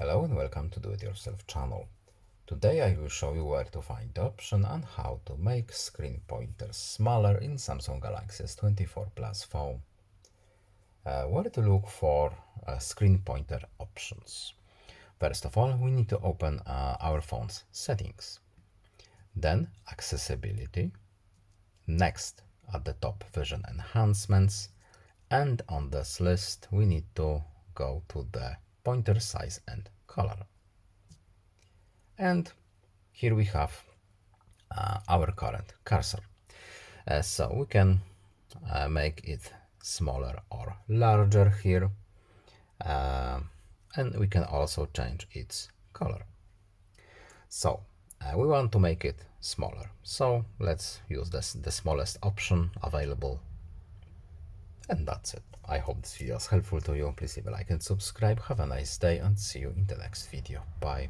Hello and welcome to Do It Yourself channel. Today I will show you where to find the option and how to make screen pointers smaller in Samsung Galaxy S24 Plus phone. Where to look for screen pointer options. First of all, we need to open our phone's settings. Then accessibility. Next, at the top, vision enhancements. And on this list, we need to go to the pointer size and color. And here we have our current cursor. So we can make it smaller or larger here. And we can also change its color. So we want to make it smaller. So let's use the smallest option available. And that's it. I hope this video is helpful to you. Please leave a like and subscribe. Have a nice day and see you in the next video. Bye.